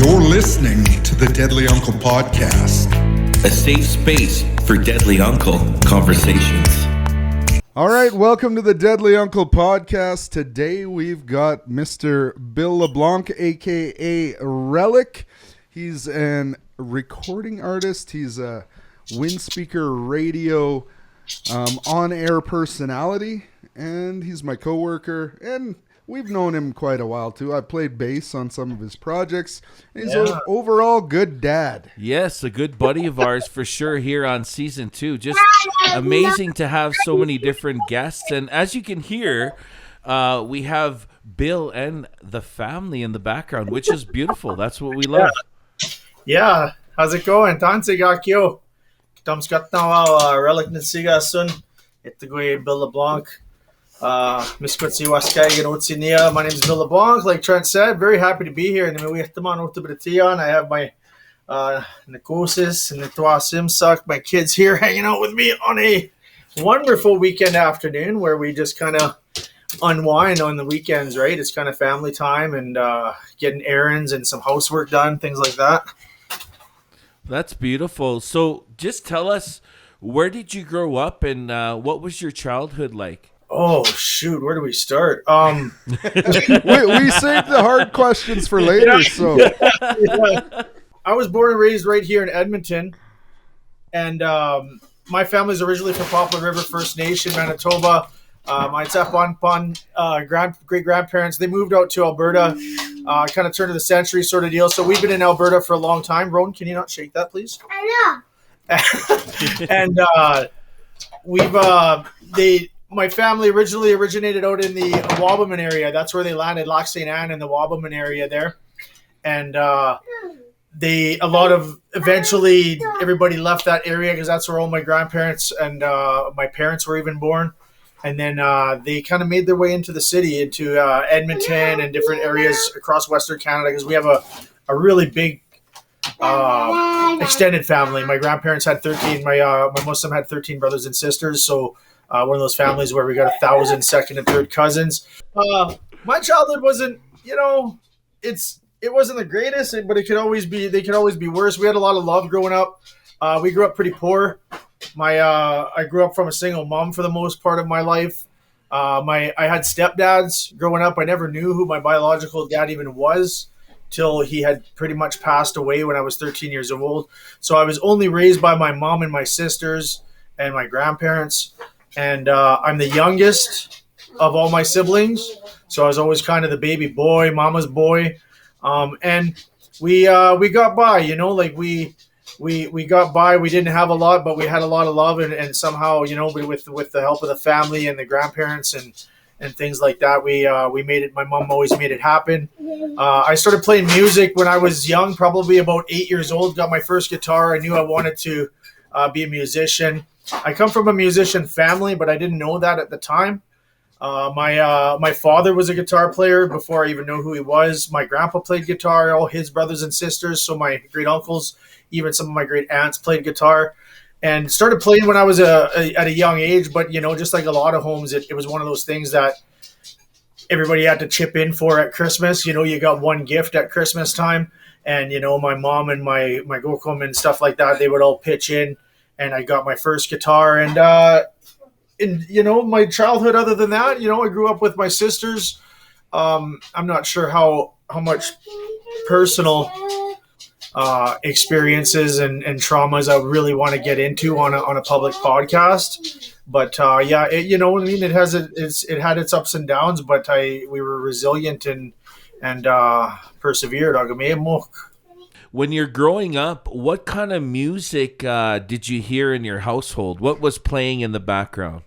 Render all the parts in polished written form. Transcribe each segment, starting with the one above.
You're listening to the Deadly Uncle Podcast, a safe space for Deadly Uncle conversations. All right, welcome to the Deadly Uncle Podcast. Today we've got Mr. Bill LeBlanc, a.k.a. Rellik. He's an recording artist. He's a wind speaker radio on-air personality, and he's my coworker, and we've known him quite a while, too. I played bass on some of his projects. He's an overall good dad. Yes, a good buddy of ours for sure here on season 2. Just amazing to have so many different guests. And as you can hear, we have Bill and the family in the background, which is beautiful. That's what we love. Yeah. How's it going? Tansi gakyo. Tamskat na Rellik nsiga sun. Ito Bill LeBlanc. My name is Bill LeBlanc, like Trent said. Very happy to be here. I have my Nicosis and Simsak, my kids here hanging out with me on a wonderful weekend afternoon where we just kind of unwind on the weekends, right? It's kind of family time and getting errands and some housework done, things like that. That's beautiful. So just tell us, where did you grow up and what was your childhood like? Oh, shoot. Where do we start? we saved the hard questions for later. So I was born and raised right here in Edmonton. And my family's originally from Poplar River First Nation, Manitoba. My great-grandparents, they moved out to Alberta, kind of turn of the century sort of deal. So we've been in Alberta for a long time. Rowan, can you not shake that, please? I know. And my family originally originated out in the Wabamun area. That's where they landed, Lac St. Anne in the Wabamun area there. And eventually everybody left that area because that's where all my grandparents and my parents were even born. And then they kind of made their way into the city, into Edmonton and different areas across Western Canada because we have a really big extended family. My grandparents had 13. My most of them had 13 brothers and sisters. So one of those families where we got 1,000 second and third cousins. My childhood wasn't, it wasn't the greatest, but they could always be worse. We had a lot of love growing up. We grew up pretty poor. I grew up from a single mom for the most part of my life. I had stepdads growing up. I never knew who my biological dad even was till he had pretty much passed away when I was 13 years old. So I was only raised by my mom and my sisters and my grandparents. And I'm the youngest of all my siblings. So I was always kind of the baby boy, mama's boy. And we got by, we got by. We didn't have a lot, but we had a lot of love. And somehow, with the help of the family and the grandparents and things like that, we made it. My mom always made it happen. I started playing music when I was young, probably about 8 years old, got my first guitar. I knew I wanted to be a musician. I come from a musician family, but I didn't know that at the time. My father was a guitar player before I even knew who he was. My grandpa played guitar, all his brothers and sisters. So my great uncles, even some of my great aunts played guitar, and started playing when I was at a young age. But, just like a lot of homes, it was one of those things that everybody had to chip in for at Christmas. You got one gift at Christmas time, and, my mom and my gokum and stuff like that, they would all pitch in. And I got my first guitar, and my childhood. Other than that, I grew up with my sisters. I'm not sure how much personal experiences and traumas I really want to get into on a public podcast. But it had its ups and downs, but we were resilient and persevered. When you're growing up, what kind of music did you hear in your household? What was playing in the background?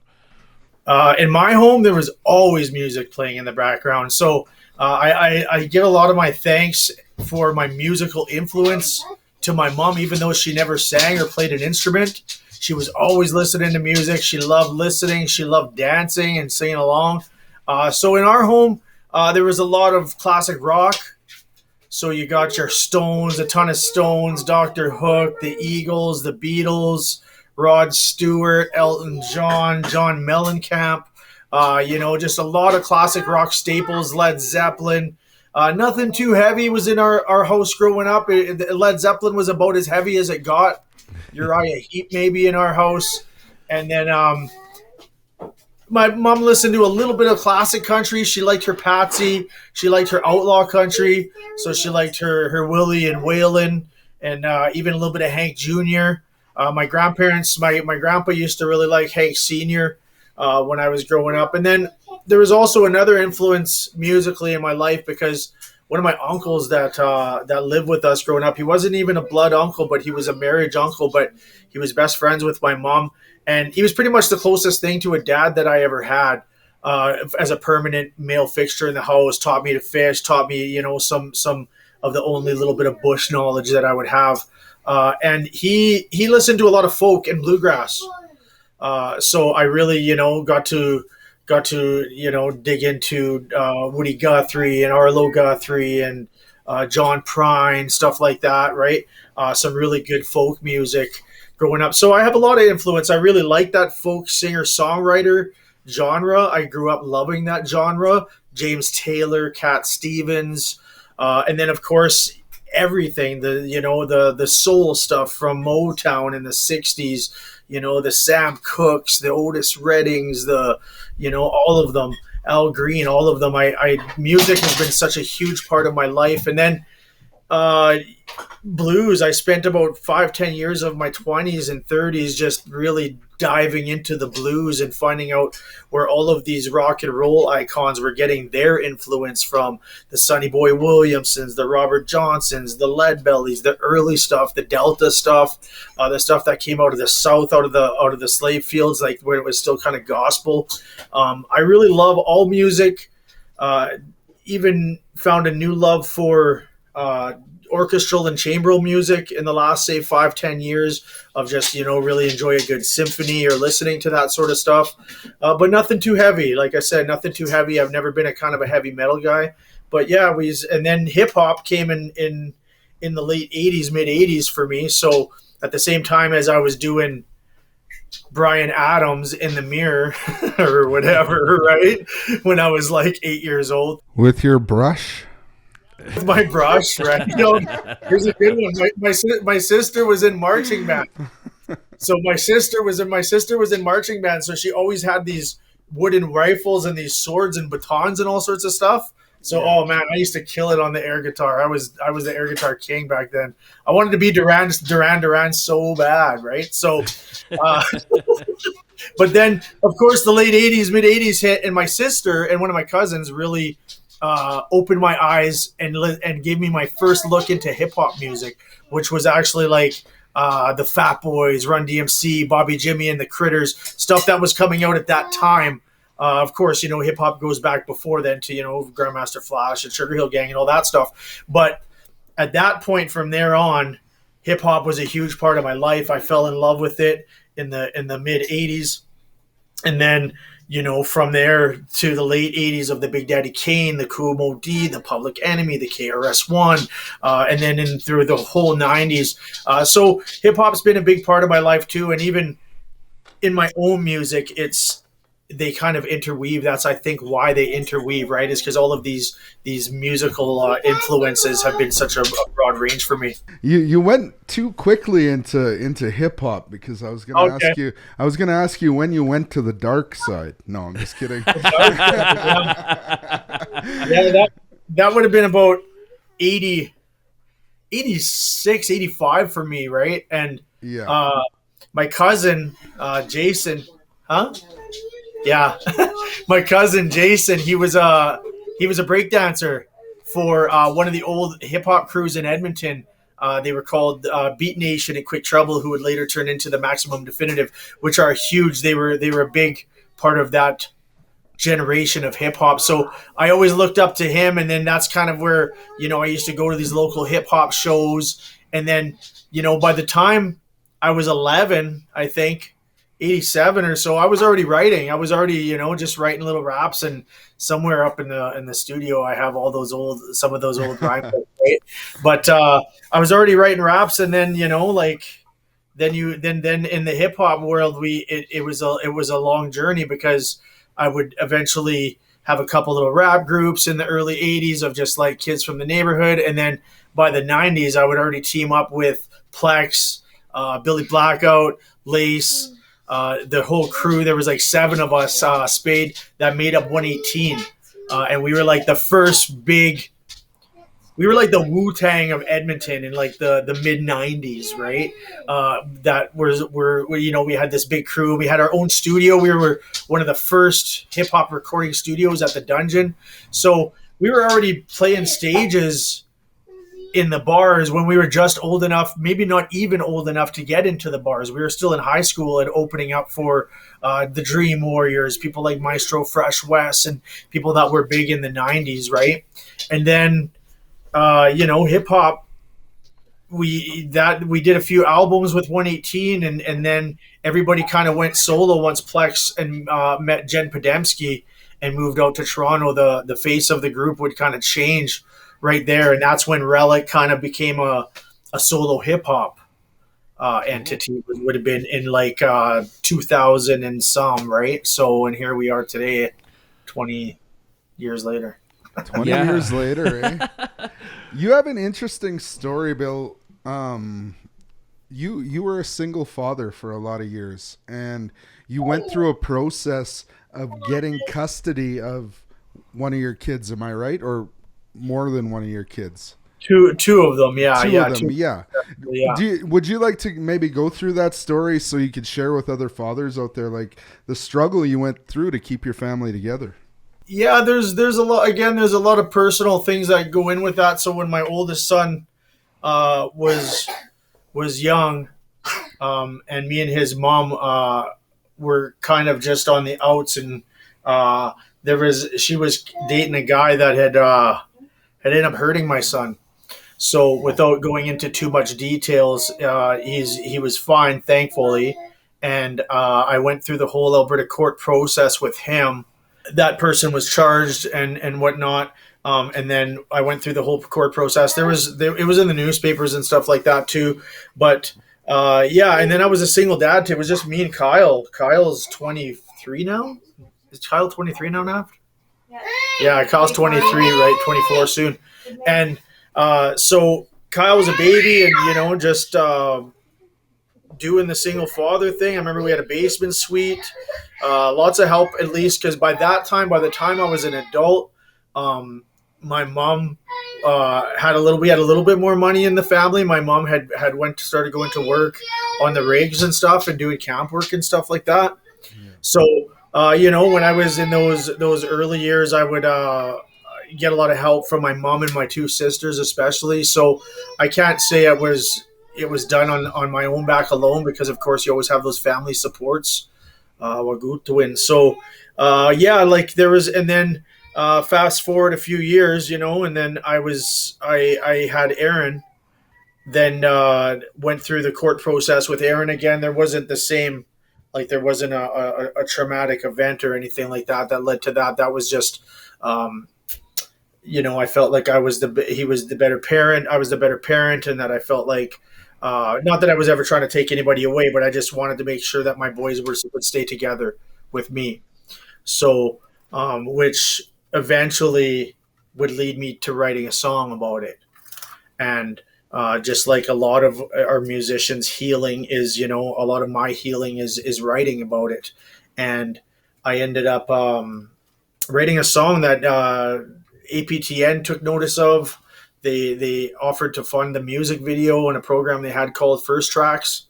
In my home, there was always music playing in the background. So I give a lot of my thanks for my musical influence to my mom, even though she never sang or played an instrument. She was always listening to music. She loved listening. She loved dancing and singing along. So in our home, there was a lot of classic rock. So you got your Stones, a ton of Stones, Dr. Hook, the Eagles, the Beatles, Rod Stewart, Elton John, John Mellencamp, just a lot of classic rock staples, Led Zeppelin, Nothing too heavy was in our house growing up. Led Zeppelin was about as heavy as it got. Uriah Heep maybe in our house. And then my mom listened to a little bit of classic country. She liked her Patsy. She liked her outlaw country. So she liked her Willie and Waylon, and even a little bit of Hank Jr. My grandparents, my grandpa used to really like Hank Sr. When I was growing up. And then there was also another influence musically in my life, because one of my uncles that lived with us growing up, he wasn't even a blood uncle, but he was a marriage uncle, but he was best friends with my mom. And he was pretty much the closest thing to a dad that I ever had, as a permanent male fixture in the house. Taught me to fish, taught me, some of the only little bit of bush knowledge that I would have. And he listened to a lot of folk and bluegrass. So I really, got to dig into Woody Guthrie and Arlo Guthrie and John Prine, stuff like that, right? Some really good folk music growing up. So I have a lot of influence. I really like that folk singer-songwriter genre. I grew up loving that genre. James Taylor, Cat Stevens, and then of course everything, the soul stuff from Motown in the 60s, the Sam Cookes, the Otis Reddings, all of them, Al Green, all of them. Music has been such a huge part of my life. And then blues, I spent about 5-10 years of my 20s and 30s just really diving into the blues and finding out where all of these rock and roll icons were getting their influence from. The Sonny Boy Williamsons, the Robert Johnsons, the Leadbellies, the early stuff, the Delta stuff, the stuff that came out of the South, out of the slave fields, like where it was still kind of gospel. I really love all music. Even found a new love for orchestral and chamberal music in the last, say, 5-10 years, of just, really enjoy a good symphony or listening to that sort of stuff. But nothing too heavy. Like I said, nothing too heavy. I've never been a kind of a heavy metal guy. But yeah, and then hip hop came in the late 80s, mid 80s for me. So at the same time as I was doing Bryan Adams in the mirror or whatever, right? When I was like 8 years old. With your brush? With my brush, right? Here's a good one. My sister was in marching band. So my sister was in marching band. So she always had these wooden rifles and these swords and batons and all sorts of stuff. So, oh man, I used to kill it on the air guitar. I was the air guitar king back then. I wanted to be Duran so bad, right? So, but then of course the late 80s, mid 80s hit, and my sister and one of my cousins really opened my eyes and gave me my first look into hip hop music, which was actually like the Fat Boys, Run DMC, Bobby Jimmy and the Critters, stuff that was coming out at that time. Of course, hip hop goes back before then to, Grandmaster Flash and Sugar Hill Gang and all that stuff. But at that point, from there on, hip hop was a huge part of my life. I fell in love with it in the mid 80s. And then, from there to the late 80s of the Big Daddy Kane, the Kool Moe Dee, the Public Enemy, the KRS-One, and then through the whole 90s. So hip-hop's been a big part of my life too, and even in my own music, they kind of interweave. That's, I think, why they interweave, right? Is because all of these musical influences have been such a broad range for me. You went too quickly into hip hop, because I was going to ask you when you went to the dark side. No, I'm just kidding. Yeah, that would have been about 80, 86, 85 for me, right? And my cousin Jason, yeah, my cousin Jason, he was a breakdancer for one of the old hip hop crews in Edmonton. They were called Beat Nation and Quick Trouble, who would later turn into the Maximum Definitive, which are huge. They were a big part of that generation of hip hop. So I always looked up to him, and then that's kind of where, I used to go to these local hip hop shows. And then, by the time I was 11, I think 87 or so, I was already writing. I was already, just writing little raps, and somewhere up in the studio, I have some of those old rhyme books, right? But I was already writing raps, and then then in the hip hop world, it was a long journey, because I would eventually have a couple little rap groups in the early 80s of just like kids from the neighborhood. And then by the 90s, I would already team up with Plex, Billy Blackout, Lace, the whole crew. There was like 7 of us, Spade, that made up 118. And we were like the first big, we were like the Wu-Tang of Edmonton in like the mid 90s, right? We had this big crew. We had our own studio. We were one of the first hip hop recording studios at the Dungeon. So we were already playing stages in the bars when we were just old enough, maybe not even old enough to get into the bars. We were still in high school and opening up for the Dream Warriors, people like Maestro Fresh West, and people that were big in the 90s, right? And then hip hop, we did a few albums with 118, and then everybody kind of went solo once Plex and met Jen Podemski and moved out to Toronto. The face of the group would kind of change right there, and that's when Rellik kind of became a solo hip hop entity. Would have been in like 2000 and some, right? So, and here we are today, 20 years later. 20 years later, eh? You have an interesting story, Bill. You were a single father for a lot of years, and you went through a process of getting custody of one of your kids. Am I right? Or more than one of your kids? Two of them, yeah. Two of them, yeah. Would you like to maybe go through that story so you could share with other fathers out there, like the struggle you went through to keep your family together? Yeah, there's a lot. Again, there's a lot of personal things that go in with that. So when my oldest son was young, and me and his mom were kind of just on the outs, and she was dating a guy that had ended up hurting my son. So without going into too much details, he was fine, thankfully, and I went through the whole Alberta court process with him. That person was charged and whatnot. And then I went through the whole court process. It was in the newspapers and stuff like that too. But and then I was a single dad too. It was just me and Kyle. Kyle's 23 now. Is Kyle 23 now? Yeah, Kyle's 23, right? 24 soon. And so Kyle was a baby, and just doing the single father thing. I remember we had a basement suite, lots of help, at least, because by the time I was an adult, my mom had a little bit more money in the family. My mom had started going to work on the rigs and stuff and doing camp work and stuff like that. Yeah. So when I was in those early years, I would get a lot of help from my mom and my 2 sisters especially. So I can't say it was done on my own back alone, because of course you always have those family supports. So there was, and then fast forward a few years, and then I had Aaron, then went through the court process with Aaron again. There wasn't the same, like there wasn't a traumatic event or anything like that led to that. That was just I felt like he was the better parent. I was the better parent, and that I felt like, not that I was ever trying to take anybody away, but I just wanted to make sure that my boys would stay together with me. So, which eventually would lead me to writing a song about it. And just like a lot of our musicians' healing is, a lot of my healing is writing about it. And I ended up writing a song that APTN took notice of. They offered to fund the music video in a program they had called First Tracks,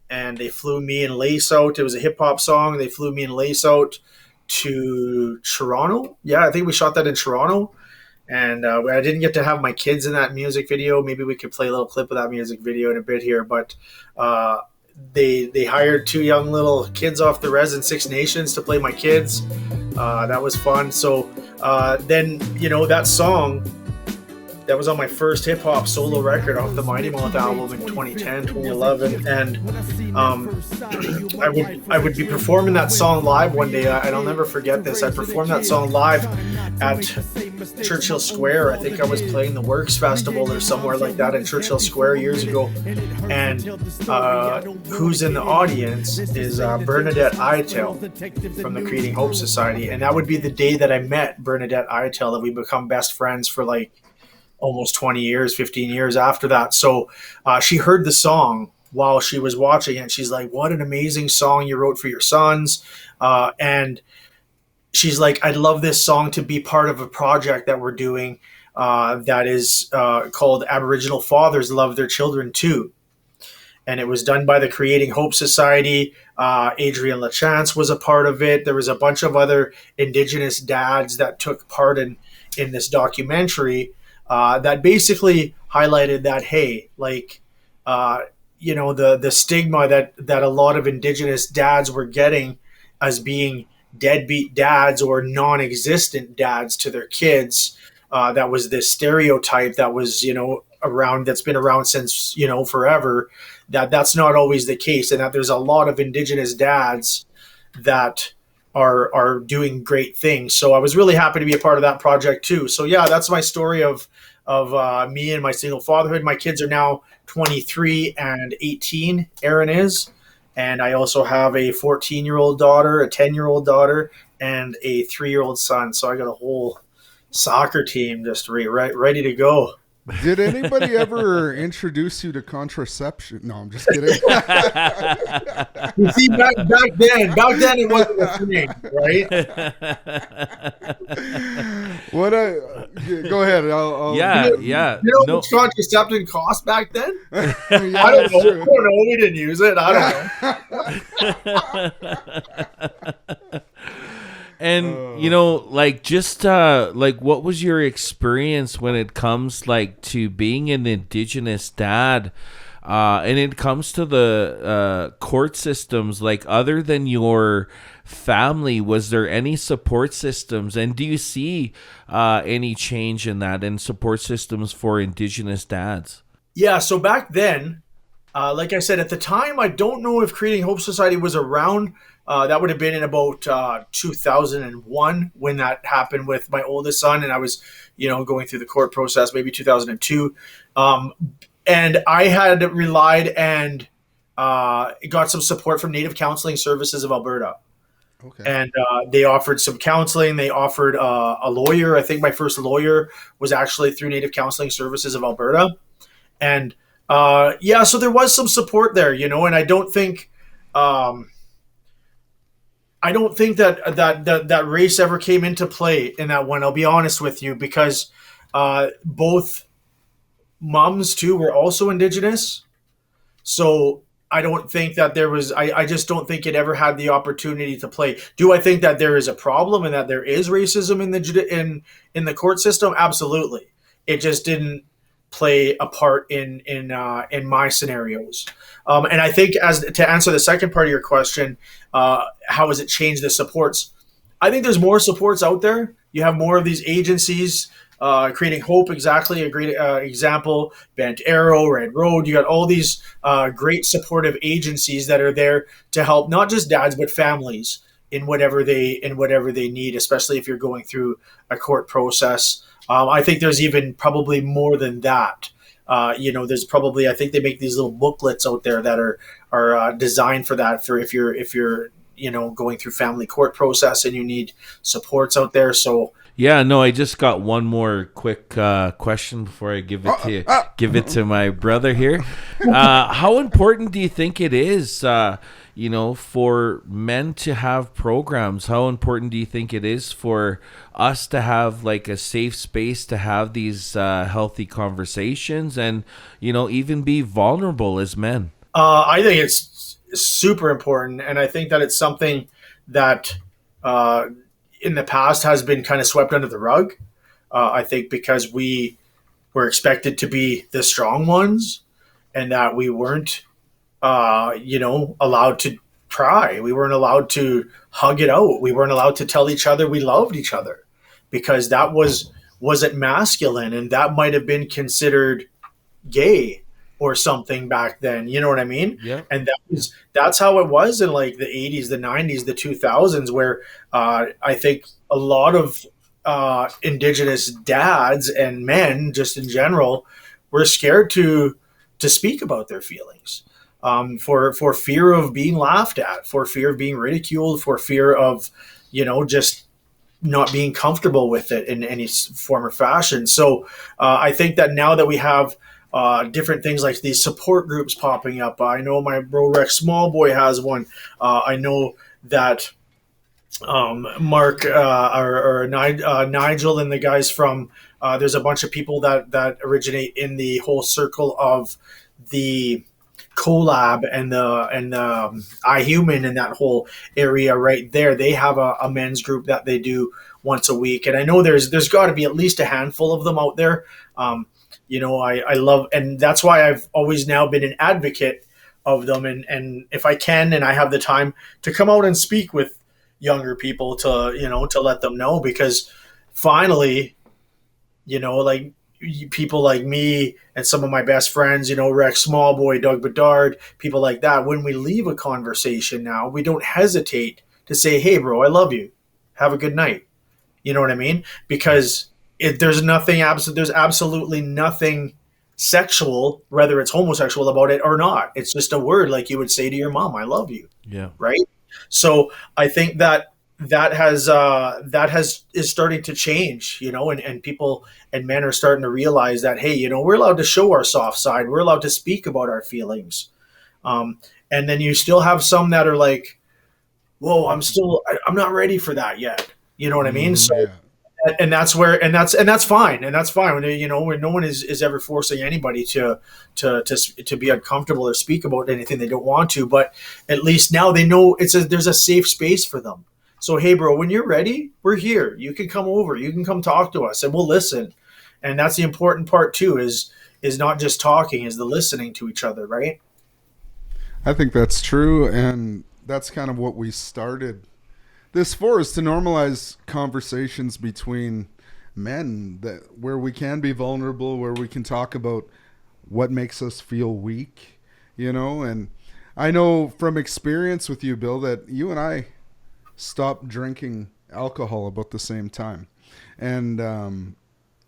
and they flew me and Lace out. It was a hip hop song. They flew me and Lace out to Toronto. Yeah, I think we shot that in Toronto, and I didn't get to have my kids in that music video. Maybe we could play a little clip of that music video in a bit here, but they hired 2 young little kids off the res in 6 Nations to play my kids. That was fun. So then, that song, That was on my first hip hop solo record off the Mighty Mouth album in 2010, 2011. And I would be performing that song live one day, and I'll never forget this. I performed that song live at Churchill Square. I think I was playing the Works Festival or somewhere like that in Churchill Square years ago. And who's in the audience is Bernadette Ayatel from the Creating Hope Society. And that would be the day that I met Bernadette Ayatel, that we become best friends for like almost 20 years, 15 years after that. So she heard the song while she was watching it. She's like, what an amazing song you wrote for your sons. And she's like, I'd love this song to be part of a project that we're doing that is called Aboriginal Fathers Love Their Children Too. And it was done by the Creating Hope Society. Adrian LaChance was a part of it. There was a bunch of other Indigenous dads that took part in this documentary that basically highlighted that, hey, like, the stigma that a lot of Indigenous dads were getting as being deadbeat dads or non-existent dads to their kids. That was this stereotype that was, around, that's been around since, forever, that's not always the case. And that there's a lot of Indigenous dads that are doing great things. So I was really happy to be a part of that project too. So yeah, that's my story of me and my single fatherhood. My kids are now 23 and 18. Aaron is. And I also have a 14-year-old daughter, a 10-year-old daughter, and a 3-year-old son. So I got a whole soccer team just ready to go. Did anybody ever introduce you to contraception? No, I'm just kidding. You see, back then it wasn't a thing, right? Go ahead. I'll Yeah. You know how much contraception cost back then? I don't know. We didn't use it. I don't know. And what was your experience when it comes to being an Indigenous dad, and it comes to the court systems? Other than your family, was there any support systems, and do you see any change in that, in support systems for Indigenous dads? Yeah, so back then, like I said, at the time, I don't know if Creating Hope Society was around. That would have been in about 2001 when that happened with my oldest son, and I was, going through the court process, maybe 2002. And I had relied and got some support from Native Counseling Services of Alberta. Okay. And they offered some counseling. They offered a lawyer. I think my first lawyer was actually through Native Counseling Services of Alberta. And so there was some support there, and I don't think that race ever came into play in that one. I'll be honest with you, because both moms too were also Indigenous. So I don't think that there was, I just don't think it ever had the opportunity to play. Do I think that there is a problem and that there is racism in the court system? Absolutely. It just didn't play a part in my scenarios. And I think, as to answer the second part of your question, how has it changed the supports? I think there's more supports out there. You have more of these agencies, Creating Hope, exactly, a great example, Bent Arrow, Red Road. You got all these great supportive agencies that are there to help not just dads, but families in whatever they need, especially if you're going through a court process. I think there's even probably more than that. There's probably, I think they make these little booklets out there that are designed for that, for if you're going through family court process and you need supports out there. So yeah, no, I just got one more quick question before I give it to my brother here. How important do you think it is, for men to have programs? How important do you think it is for us to have a safe space to have these healthy conversations and, even be vulnerable as men? I think it's super important. And I think that it's something that in the past has been kind of swept under the rug. I think because we were expected to be the strong ones and that we weren't allowed to cry. We weren't allowed to hug it out. We weren't allowed to tell each other we loved each other, because that was wasn't masculine, and that might have been considered gay or something back then. You know what I mean? Yeah. And that's how it was in like the 80s, the 90s, the 2000s, where I think a lot of Indigenous dads and men, just in general, were scared to speak about their feelings, for fear of being laughed at, for fear of being ridiculed, for fear of, just not being comfortable with it in any form or fashion. So I think that now that we have different things like these support groups popping up, I know my bro Rex Small Boy has one. I know that Mark or Nigel and the guys from there's a bunch of people that originate in the whole circle of the collab and the iHuman and that whole area right there. They have a men's group that they do once a week, and I know there's got to be at least a handful of them out there. I love, and that's why I've always now been an advocate of them, and if I can and I have the time to come out and speak with younger people to let them know, because finally, like people like me and some of my best friends, Rex Smallboy, Doug Bedard, people like that, when we leave a conversation now, we don't hesitate to say, hey bro, I love you, have a good night. You know what I mean? Because there's absolutely nothing sexual, whether it's homosexual about it or not. It's just a word like you would say to your mom, I love you. Yeah. Right. So I think that is starting to change, and people and men are starting to realize that, hey, we're allowed to show our soft side. We're allowed to speak about our feelings. And then you still have some that are like, whoa, I'm not ready for that yet. You know what I mean? So, yeah. and that's fine. And that's fine. When no one is ever forcing anybody to be uncomfortable or speak about anything they don't want to, but at least now they know there's a safe space for them. So, hey bro, when you're ready, we're here. You can come over, you can come talk to us and we'll listen. And that's the important part too, is not just talking, is the listening to each other. Right. I think that's true. And that's kind of what we started this for, is to normalize conversations between men, where we can be vulnerable, where we can talk about what makes us feel weak, and I know from experience with you, Bill, that you and I stopped drinking alcohol about the same time, and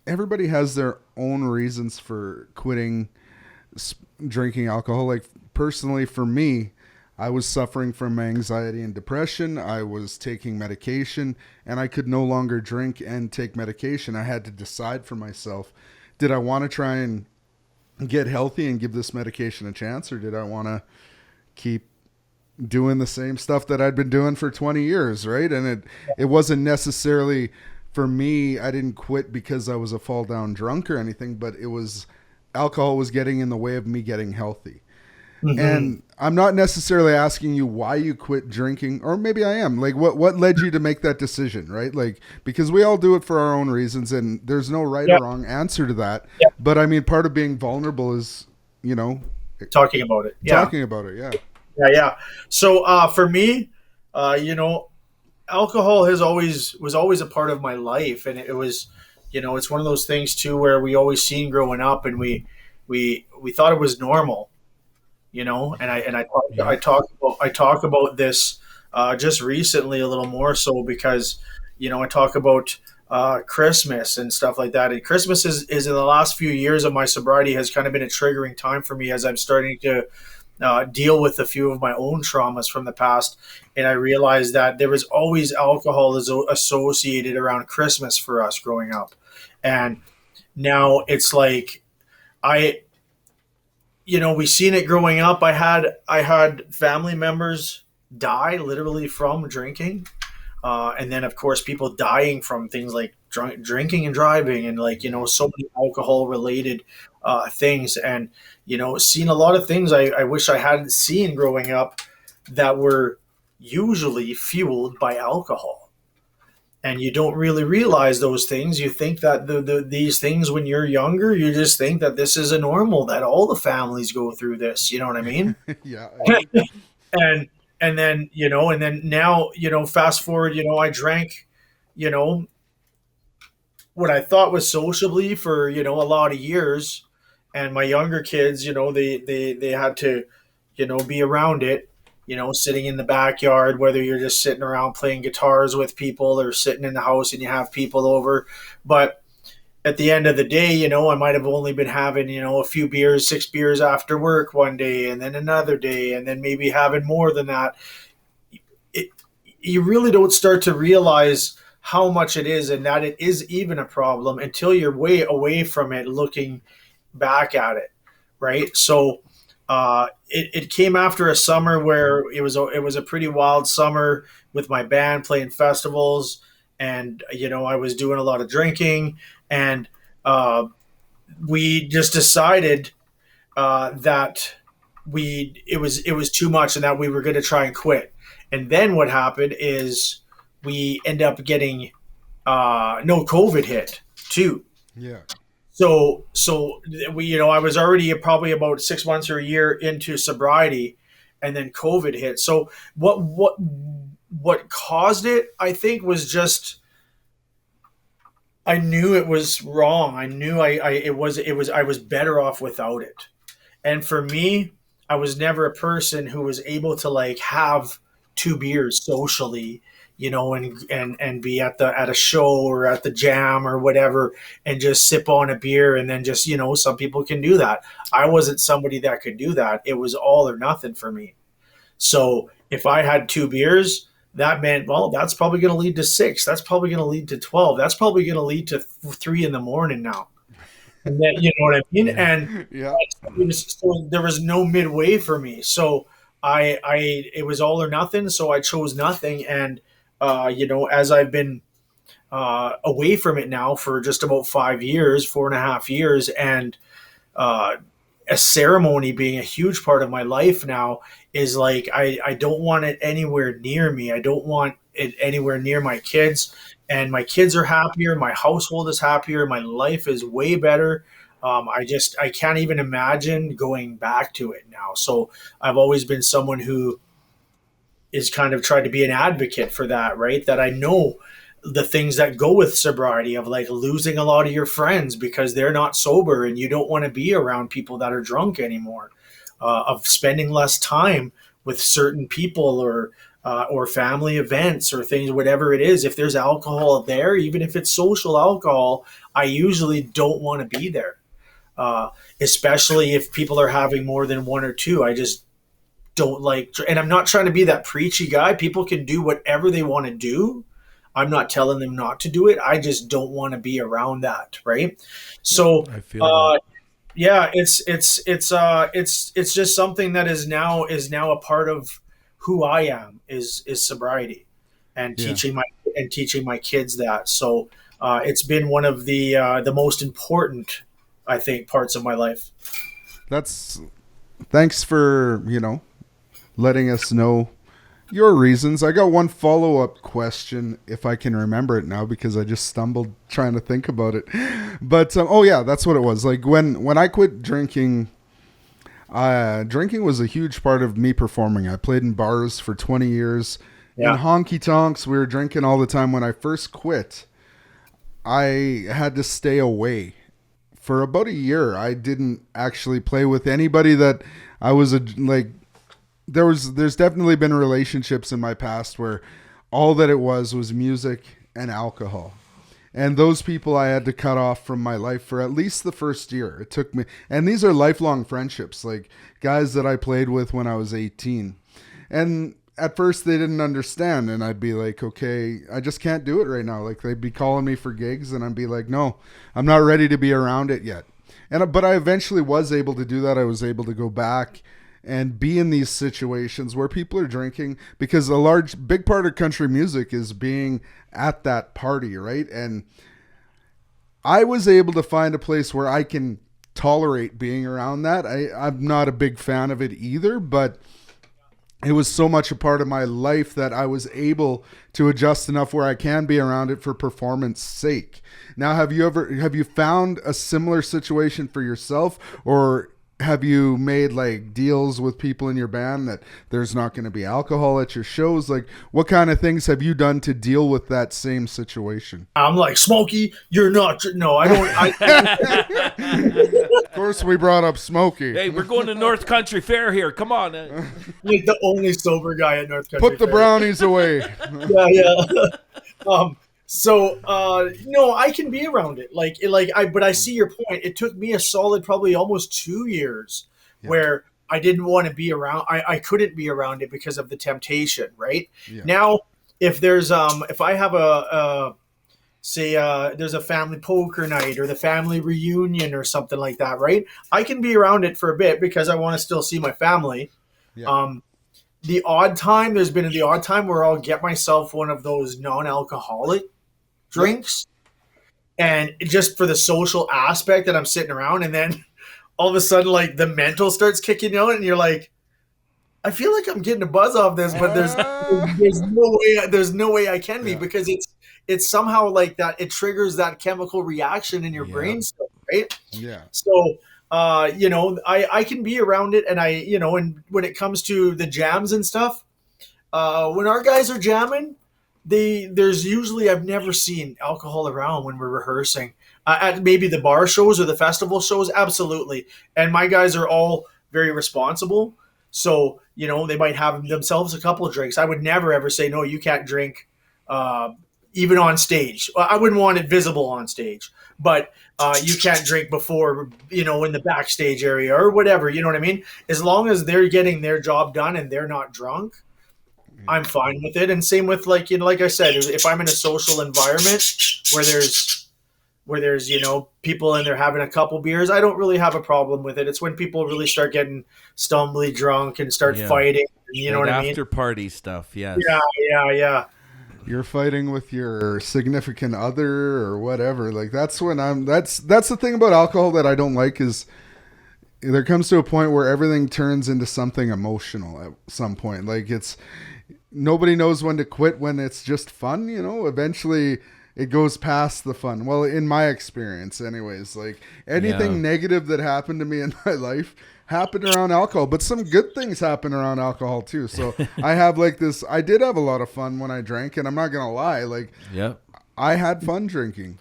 everybody has their own reasons for quitting drinking alcohol. Like personally for me, I was suffering from anxiety and depression. I was taking medication, and I could no longer drink and take medication. I had to decide for myself, did I want to try and get healthy and give this medication a chance, or did I want to keep doing the same stuff that I'd been doing for 20 years, right? And it wasn't necessarily, for me, I didn't quit because I was a fall down drunk or anything, but it was alcohol was getting in the way of me getting healthy. Mm-hmm. And I'm not necessarily asking you why you quit drinking, or maybe I am. Like, what led you to make that decision, right? Like, because we all do it for our own reasons, and there's no right or wrong answer to that. Yep. But I mean, part of being vulnerable is, talking about it. Talking about it, yeah. Yeah. So for me, alcohol was always a part of my life, and it was, it's one of those things too where we always seen growing up, and we thought it was normal. And I talk about this just recently a little more so because I talk about Christmas and stuff like that. And Christmas is in the last few years of my sobriety has kind of been a triggering time for me as I'm starting to deal with a few of my own traumas from the past. And I realized that there was always alcohol associated around Christmas for us growing up. And now it's like we seen it growing up. I had family members die literally from drinking. And then of course people dying from things like drinking and driving and so many alcohol related things. And, seen a lot of things I wish I hadn't seen growing up that were usually fueled by alcohol. And you don't really realize those things. You think that these things when you're younger, you just think that this is a normal, that all the families go through this. You know what I mean? Yeah. and then, and then now, fast forward, I drank, what I thought was sociably for, a lot of years. And my younger kids, they had to, be around it, sitting in the backyard, whether you're just sitting around playing guitars with people or sitting in the house and you have people over. But at the end of the day, I might have only been having, a few beers, 6 beers after work one day, and then another day, and then maybe having more than that. You really don't start to realize how much it is and that it is even a problem until you're way away from it, looking back at it, right? So it came after a summer where it was a pretty wild summer with my band playing festivals, and I was doing a lot of drinking, and we just decided that it was too much and that we were going to try and quit. And then what happened is we end up getting no COVID hit too. Yeah. So we, I was already probably about 6 months or a year into sobriety, and then COVID hit. So what caused it, I think, was just, I knew it was wrong. I knew I was better off without it. And for me, I was never a person who was able to like have 2 beers socially, and be at a show or at the jam or whatever, and just sip on a beer, and then just, some people can do that. I wasn't somebody that could do that. It was all or nothing for me. So if I had 2 beers, that meant, well, that's probably going to lead to 6. That's probably going to lead to 12. That's probably going to lead to 3 in the morning now. And then, you know what I mean? And Yeah. so there was no midway for me. So it was all or nothing. So I chose nothing. And, as I've been away from it now for just about 5 years, 4.5 years, and a ceremony being a huge part of my life now, is like, I don't want it anywhere near me. I don't want it anywhere near my kids, and my kids are happier. My household is happier. My life is way better. I can't even imagine going back to it now. So I've always been someone who is kind of tried to be an advocate for that, right? That I know the things that go with sobriety, of like losing a lot of your friends because they're not sober and you don't want to be around people that are drunk anymore, of spending less time with certain people or family events or things, whatever it is. If there's alcohol there, even if it's social alcohol, I usually don't want to be there, especially if people are having more than 1 or 2. I just don't like, and I'm not trying to be that preachy guy. People can do whatever they want to do. I'm not telling them not to do it. I just don't want to be around that. Right. So, I feel that. yeah, it's just something that is now a part of who I am, is sobriety, and teaching my kids that. So, it's been one of the most important, I think, parts of my life. Thanks for, letting us know your reasons. I got one follow-up question, if I can remember it now, because I just stumbled trying to think about it. But that's what it was. Like when I quit drinking, drinking was a huge part of me performing. I played in bars for 20 years. Yeah. In honky tonks, we were drinking all the time. When I first quit, I had to stay away for about a year. I didn't actually play with anybody that I was there's definitely been relationships in my past where all that it was music and alcohol. And those people I had to cut off from my life for at least the first year. It took me, and these are lifelong friendships, like guys that I played with when I was 18. And at first they didn't understand, and I'd be like, okay, I just can't do it right now. Like they'd be calling me for gigs and I'd be like, no, I'm not ready to be around it yet. But I eventually was able to do that. I was able to go back and be in these situations where people are drinking, because big part of country music is being at that party, right? And I was able to find a place where I can tolerate being around that. I'm not a big fan of it either, but it was so much a part of my life that I was able to adjust enough where I can be around it for performance sake. Now, have you found a similar situation for yourself, or have you made like deals with people in your band that there's not going to be alcohol at your shows? Like, what kind of things have you done to deal with that same situation? I'm like, Smokey, you're not. No, I don't. Of course, we brought up Smokey. Hey, we're going to North Country Fair here. Come on. Like the only sober guy at North Country Put the Fair. brownies away. Yeah. So no, I can be around it. But I see your point. It took me a solid, probably almost 2 years where I didn't want to be around. I couldn't be around it because of the temptation. Right now, if there's if I have there's a family poker night or the family reunion or something like that, right? I can be around it for a bit because I want to still see my family. Yeah. There's been the odd time where I'll get myself one of those non-alcoholic drinks, and just for the social aspect that I'm sitting around, and then all of a sudden, like, the mental starts kicking out, and you're like, I feel like I'm getting a buzz off this, but there's no way I can be, because it's somehow like that. It triggers that chemical reaction in your brain still, right? Yeah. So, I can be around it, and and when it comes to the jams and stuff, when our guys are jamming, there's usually, I've never seen alcohol around when we're rehearsing. At maybe the bar shows or the festival shows, absolutely. And my guys are all very responsible. So, they might have themselves a couple of drinks. I would never, ever say, no, you can't drink, even on stage. I wouldn't want it visible on stage, but you can't drink before, in the backstage area or whatever, you know what I mean? As long as they're getting their job done and they're not drunk, I'm fine with it. And same with, like I said, if I'm in a social environment where there's people and they're having a couple beers, I don't really have a problem with it. It's when people really start getting stumbly drunk and start fighting, you know what I mean? After party stuff, yes. Yeah. You're fighting with your significant other or whatever. Like, that's when that's the thing about alcohol that I don't like, is there comes to a point where everything turns into something emotional at some point. Like, nobody knows when to quit when it's just fun, eventually it goes past the fun. Well, in my experience anyways, like, anything negative that happened to me in my life happened around alcohol, but some good things happen around alcohol too. So I did have a lot of fun when I drank, and I'm not going to lie. Like, I had fun drinking,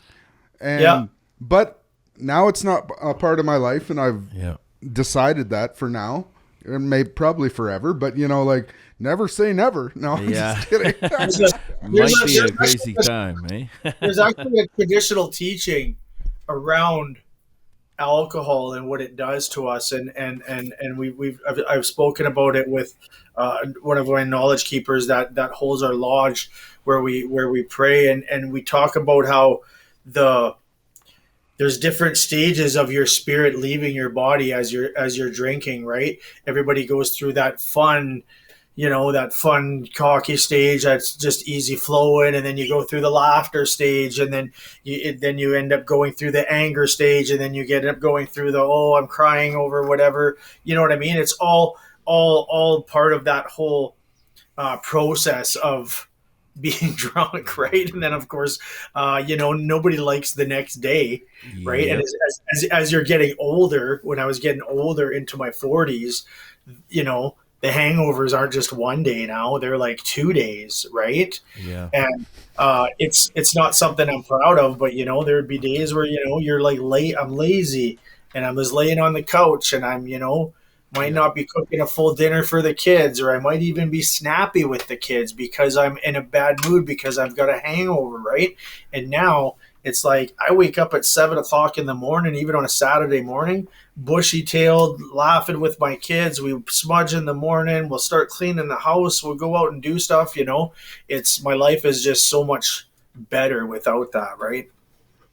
but now it's not a part of my life. And I've decided that for now, and maybe probably forever, but like, never say never. No, I'm just kidding. Might be a crazy time, eh? There's actually a traditional teaching around alcohol and what it does to us, and I've spoken about it with one of my knowledge keepers that holds our lodge where we pray, and we talk about how there's different stages of your spirit leaving your body as you're drinking, right? Everybody goes through that fun cocky stage that's just easy flowing, and then you go through the laughter stage, and then you end up going through the anger stage, and then you get up going through the, I'm crying over whatever, you know what I mean? It's all part of that whole process of being drunk, right? And then, of course, nobody likes the next day, right? And as you're getting older, when I was getting older into my 40s, the hangovers aren't just one day now; they're like 2 days, right? Yeah. And it's not something I'm proud of, but there'd be days where you're like I'm lazy, and I'm just laying on the couch, and I'm might not be cooking a full dinner for the kids, or I might even be snappy with the kids because I'm in a bad mood because I've got a hangover, right? And now it's like I wake up at 7:00 in the morning, even on a Saturday morning, bushy-tailed, laughing with my kids. We smudge in the morning. We'll start cleaning the house. We'll go out and do stuff. My life is just so much better without that, right?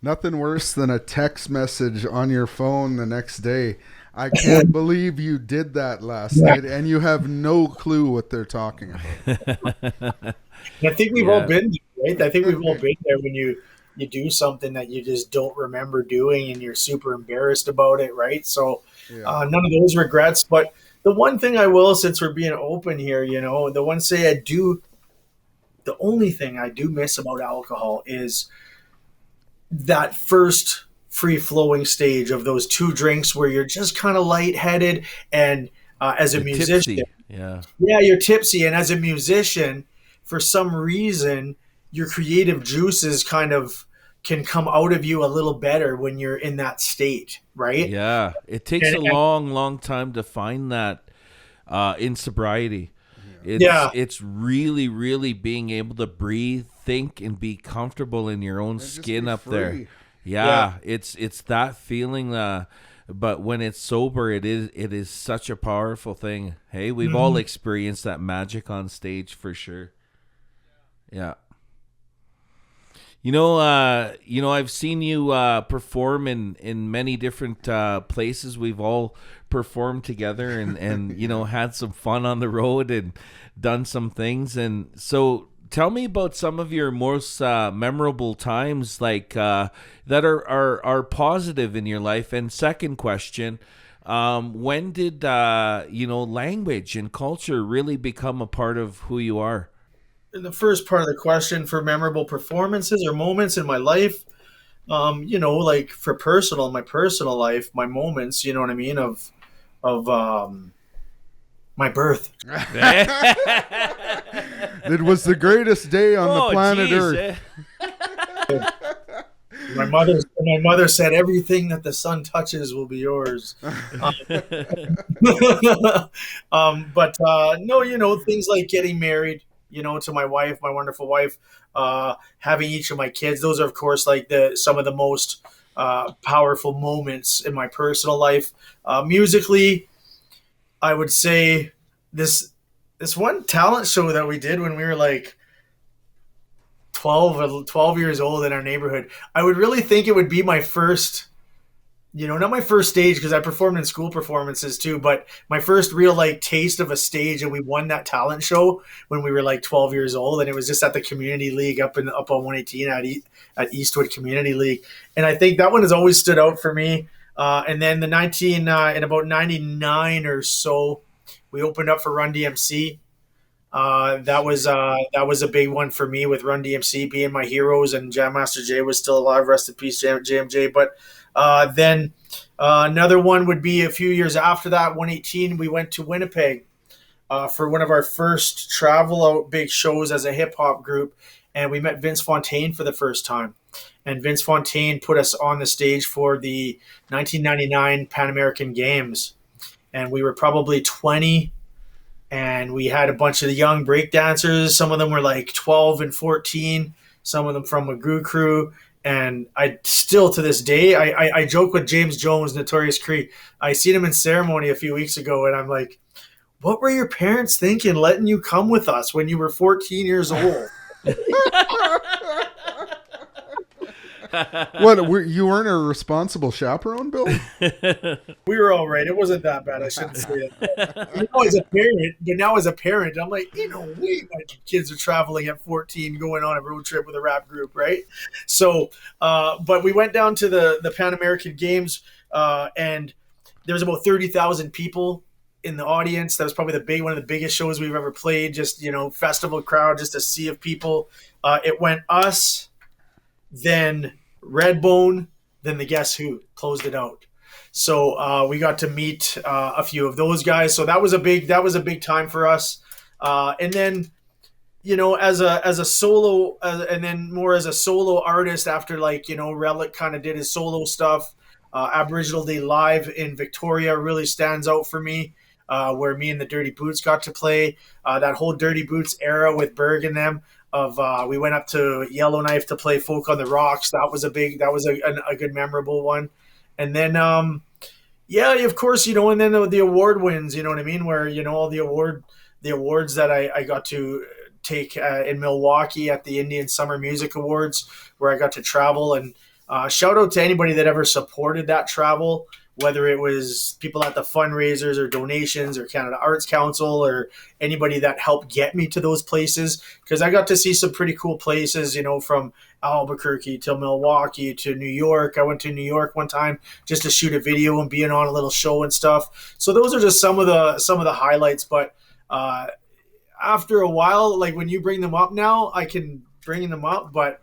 Nothing worse than a text message on your phone the next day. I can't believe you did that last night, and you have no clue what they're talking about. I think we've all been there, right? I think we've all been there when you do something that you just don't remember doing and you're super embarrassed about it, right? So none of those regrets. But the one thing I will, since we're being open here, the only thing I do miss about alcohol is that first free-flowing stage of those 2 drinks where you're just kind of lightheaded, and as a musician, Tipsy. Yeah. yeah, you're tipsy, and as a musician, for some reason, your creative juices kind of can come out of you a little better when you're in that state, right? Yeah. It takes a long time to find that in sobriety. It's really, really being able to breathe, think, and be comfortable in your own skin up there. Yeah, it's that feeling. But when it's sober, it is such a powerful thing. Hey, we've all experienced that magic on stage for sure. Yeah. I've seen you perform in many different places. We've all performed together and had some fun on the road and done some things. And so tell me about some of your most memorable times, like that are positive in your life. And second question, when did language and culture really become a part of who you are? In the first part of the question, for memorable performances or moments in my life, like for my personal life, my moments, you know what I mean, of my birth. It was the greatest day on the planet Earth. My mother said, "Everything that the sun touches will be yours." No, things like getting married, to my wife, my wonderful wife, having each of my kids. Those are, of course, like some of the most powerful moments in my personal life. Musically, I would say this one talent show that we did when we were like 12 years old in our neighborhood. I would really think it would be my first, not my first stage, because I performed in school performances too, but my first real taste of a stage. And we won that talent show when we were like 12 years old, and it was just at the community league up on 118 at Eastwood Community League. And I think that one has always stood out for me. And then in about 99 or so, we opened up for Run DMC. That was a big one for me, with Run DMC being my heroes, and Jam Master Jay was still alive. Rest in peace, JMJ. But then another one would be a few years after that, 118. We went to Winnipeg for one of our first travel out big shows as a hip hop group, and we met Vince Fontaine for the first time. And Vince Fontaine put us on the stage for the 1999 Pan American Games, and we were probably 20. And we had a bunch of the young breakdancers. Some of them were like 12 and 14, some of them from a Goo crew. And I still, to this day, I joke with James Jones, Notorious Cree. I seen him in ceremony a few weeks ago, and I'm like, what were your parents thinking letting you come with us when you were 14 years old? What, you weren't a responsible chaperone, Bill? We were all right. It wasn't that bad. I shouldn't say it. Now as a parent, I'm like, my kids are traveling at 14, going on a road trip with a rap group, right? So, but we went down to the Pan American Games, and there was about 30,000 people in the audience. That was probably one of the biggest shows we've ever played. Just, festival crowd, just a sea of people. It went us, then Redbone, then the Guess Who closed it out. So we got to meet a few of those guys. So that was a big time for us. And then, as a solo, and then more as a solo artist after Rellik kind of did his solo stuff. Aboriginal Day Live in Victoria really stands out for me, where me and the Dirty Boots got to play. That whole Dirty Boots era with Berg and them. We went up to Yellowknife to play Folk on the Rocks. That was a good memorable one. And then of course, and then the award wins, you know what I mean, where all the awards that I got to take in Milwaukee at the Indian Summer Music Awards, where I got to travel. And shout out to anybody that ever supported that travel, whether it was people at the fundraisers or donations or Canada Arts Council or anybody that helped get me to those places. Because I got to see some pretty cool places, from Albuquerque to Milwaukee to New York. I went to New York one time just to shoot a video and being on a little show and stuff. So those are just some of the highlights. But after a while, like when you bring them up now, I can bring them up. But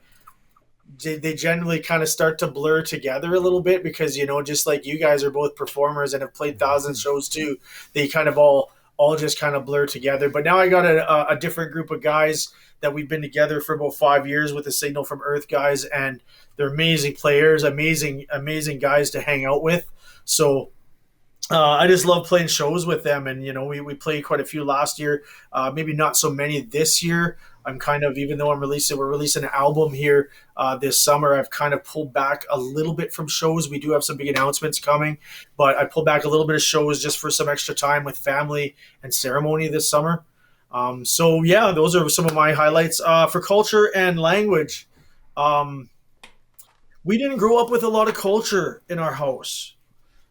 they generally kind of start to blur together a little bit because, just like you guys are both performers and have played thousands of shows too, they kind of all just kind of blur together. But now I got a different group of guys that we've been together for about 5 years with the Signal from Earth guys, and they're amazing players, amazing guys to hang out with. So I just love playing shows with them, and we played quite a few last year, maybe not so many this year. I'm kind of, even though we're releasing an album here this summer, I've kind of pulled back a little bit from shows. We do have some big announcements coming, but I pulled back a little bit of shows just for some extra time with family and ceremony this summer. So yeah, those are some of my highlights. For culture and language, we didn't grow up with a lot of culture in our house.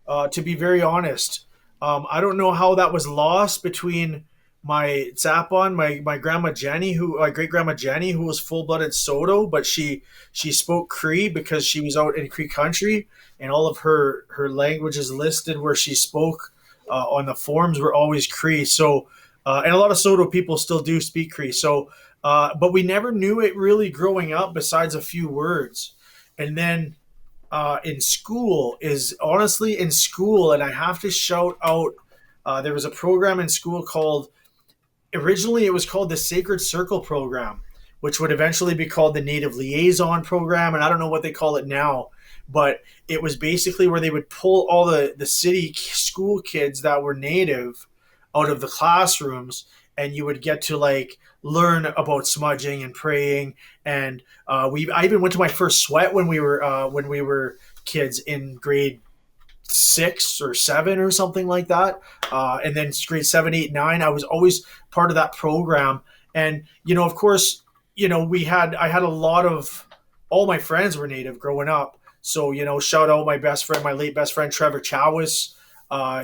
To be very honest, I don't know how that was lost between my Zapon, my grandma Jenny, my great grandma Jenny, who was full blooded Soto, but she spoke Cree because she was out in Cree country, and all of her languages listed where she spoke on the forms were always Cree. So, and a lot of Soto people still do speak Cree. So, but we never knew it really growing up, besides a few words, and then. In school, and I have to shout out, there was a program in school originally it was called the Sacred Circle program, which would eventually be called the Native Liaison program, and I don't know what they call it now, but it was basically where they would pull all the city school kids that were Native out of the classrooms, and you would get to learn about smudging and praying. And I even went to my first sweat when we were kids in grade 6 or 7 or something like that. And then grade 7, 8, 9, I was always part of that program. And, of course, I had a lot of, all my friends were Native growing up. So, shout out my late best friend, Trevor Chowis.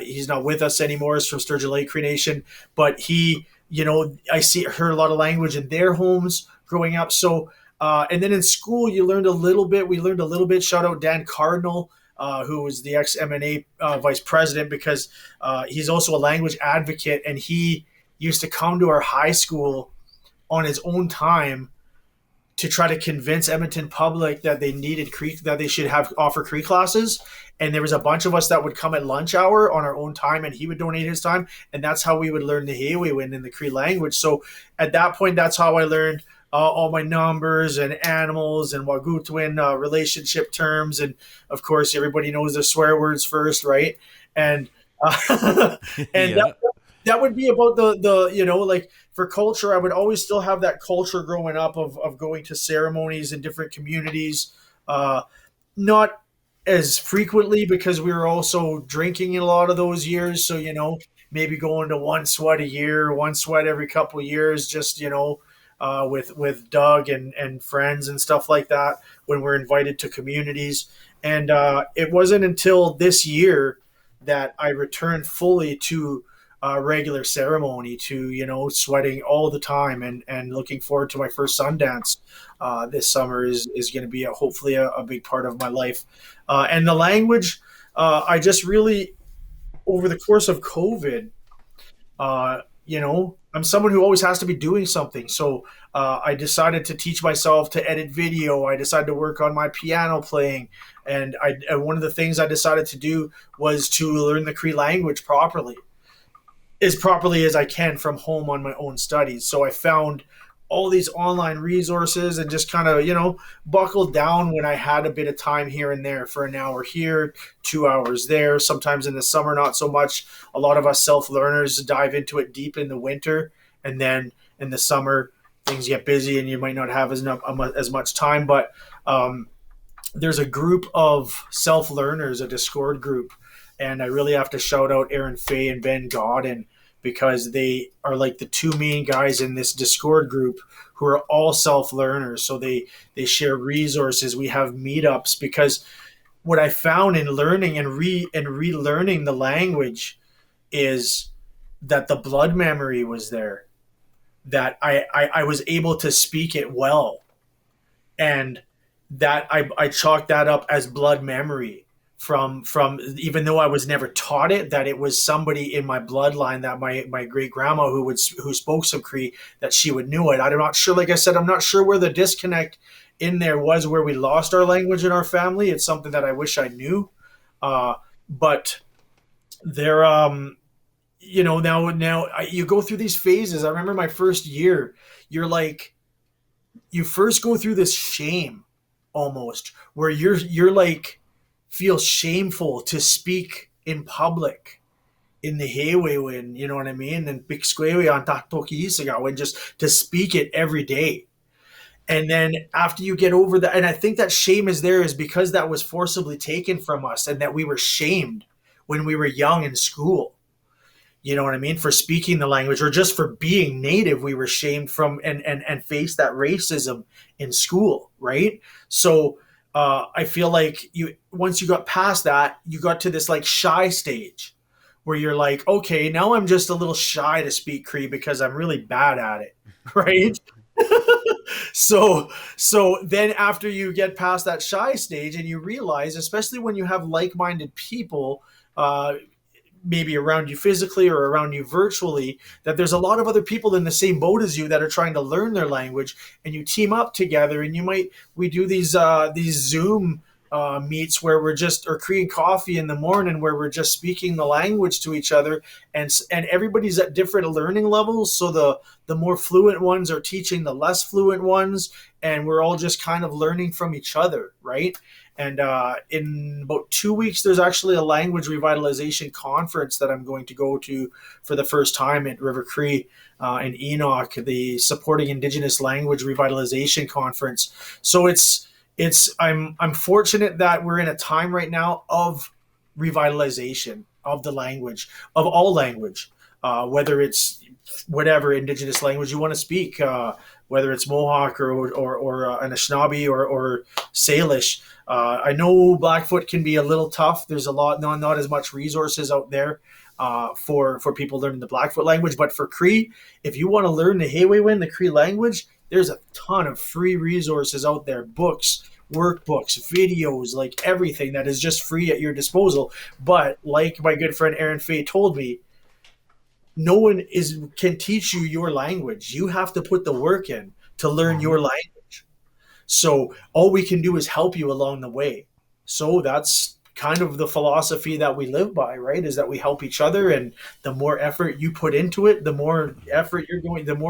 He's not with us anymore. He's from Sturgeon Lake Cree Nation, but he, heard a lot of language in their homes growing up. So, and then in school, we learned a little bit. Shout out Dan Cardinal, who was the ex-MNA vice president, because he's also a language advocate, and he used to come to our high school on his own time to try to convince Edmonton public that they needed Cree, that they should offer Cree classes. And there was a bunch of us that would come at lunch hour on our own time, and he would donate his time. And that's how we would learn the Hewiwin in the Cree language. So at that point, that's how I learned all my numbers and animals and Wagutwin relationship terms. And of course, everybody knows the swear words first, right? And and Yeah. that would be about the for culture. I would always still have that culture growing up of going to ceremonies in different communities, not as frequently because we were also drinking in a lot of those years. So, maybe going to one sweat a year, one sweat every couple of years, just, with Doug and friends and stuff like that when we're invited to communities. And it wasn't until this year that I returned fully to regular ceremony, to sweating all the time, and looking forward to my first Sundance this summer is going to be hopefully a big part of my life. And the language, I just really, over the course of COVID, I'm someone who always has to be doing something. So I decided to teach myself to edit video. I decided to work on my piano playing. And one of the things I decided to do was to learn the Cree language as properly as I can from home on my own studies. So I found all these online resources and just kind of, buckled down when I had a bit of time here and there, for an hour here, 2 hours there. Sometimes in the summer, not so much. A lot of us self-learners dive into it deep in the winter. And then in the summer, things get busy and you might not have as much time. But there's a group of self-learners, a Discord group. And I really have to shout out Aaron Fay and Ben Godin, because they are like the two main guys in this Discord group who are all self-learners. So they share resources. We have meetups, because what I found in learning and relearning the language is that the blood memory was there, that I was able to speak it well. And that I chalked that up as blood memory from even though I was never taught it, that it was somebody in my bloodline, that my great grandma who spoke some Cree, that she would knew it. I'm not sure. Like I said, I'm not sure where the disconnect in there was, where we lost our language in our family. It's something that I wish I knew. But there, now you go through these phases. I remember my first year, you first go through this shame almost, where you're like, feel shameful to speak in public in the Heiwewen, you know what I mean? And Bixquewe on Tatoki Isaga, and just to speak it every day. And then after you get over that, and I think that shame is because that was forcibly taken from us, and that we were shamed when we were young in school. You know what I mean? For speaking the language, or just for being native, we were shamed from and faced that racism in school, right? So I feel like once you got past that, you got to this like shy stage where you're like, okay, now I'm just a little shy to speak Cree because I'm really bad at it, right? So then after you get past that shy stage, and you realize, especially when you have like-minded people, maybe around you physically or around you virtually, that there's a lot of other people in the same boat as you that are trying to learn their language, and you team up together, and we do these Zoom meets where we're just, or Korean coffee in the morning, where we're just speaking the language to each other, and everybody's at different learning levels. So the more fluent ones are teaching the less fluent ones, and we're all just kind of learning from each other, right? And in about 2 weeks, there's actually a language revitalization conference that I'm going to go to for the first time at River Cree in Enoch, the Supporting Indigenous Language Revitalization Conference. So I'm fortunate that we're in a time right now of revitalization of the language, of all language, whether it's whatever Indigenous language you want to speak, whether it's Mohawk or an Anishinaabe or Salish. I know Blackfoot can be a little tough. There's not as much resources out there for people learning the Blackfoot language. But for Cree, if you want to learn the Heiwewen, the Cree language, there's a ton of free resources out there, books, workbooks, videos, like everything that is just free at your disposal. But like my good friend Aaron Fay told me, no one can teach you your language. You have to put the work in to learn your language. So all we can do is help you along the way. So that's kind of the philosophy that we live by, right? Is that we help each other, and the more effort you put into it, the more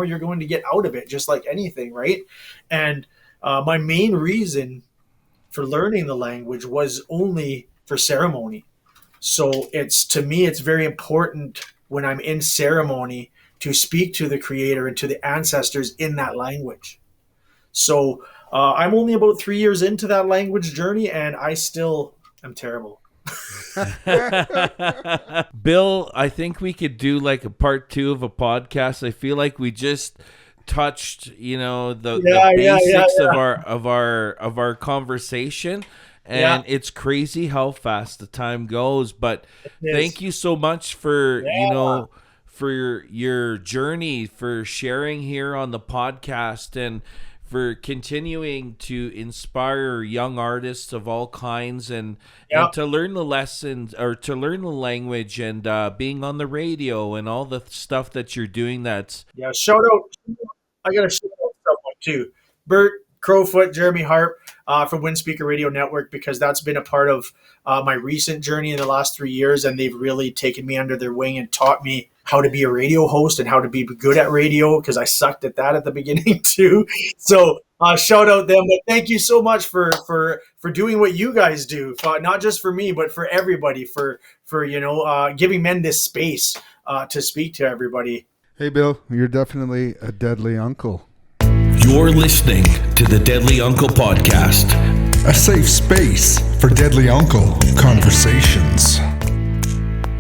you're going to get out of it, just like anything, right? And my main reason for learning the language was only for ceremony. So to me, it's very important when I'm in ceremony to speak to the Creator and to the ancestors in that language. So I'm only about 3 years into that language journey, and I still am terrible. Bill, I think we could do like a part 2 of a podcast. I feel like we just touched, the basics of our conversation. And it's crazy how fast the time goes. But thank you so much for, for your journey, for sharing here on the podcast, and for continuing to inspire young artists of all kinds, and to learn the lessons, or to learn the language, and being on the radio and all the stuff that you're doing. Shout out. I got to shout out someone too. Bert, Crowfoot, Jeremy Harp from Windspeaker Radio Network, because that's been a part of my recent journey in the last 3 years, and they've really taken me under their wing and taught me how to be a radio host and how to be good at radio, because I sucked at that at the beginning too. So shout out them. But thank you so much for doing what you guys do, not just for me, but for everybody, for giving men this space to speak to everybody. Hey, Bill, you're definitely a deadly uncle. You're listening to the Deadly Uncle Podcast, a safe space for Deadly Uncle conversations.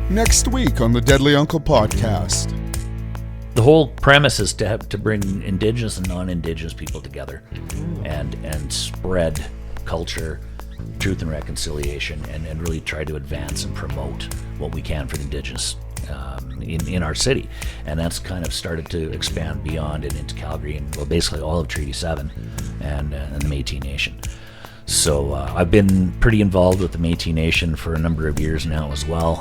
Next week on the Deadly Uncle Podcast. The whole premise is to bring Indigenous and non-Indigenous people together and spread culture, truth and reconciliation, and really try to advance and promote what we can for the Indigenous in our city. And that's kind of started to expand beyond and into Calgary and basically all of Treaty 7 and the Métis Nation. So I've been pretty involved with the Métis Nation for a number of years now as well.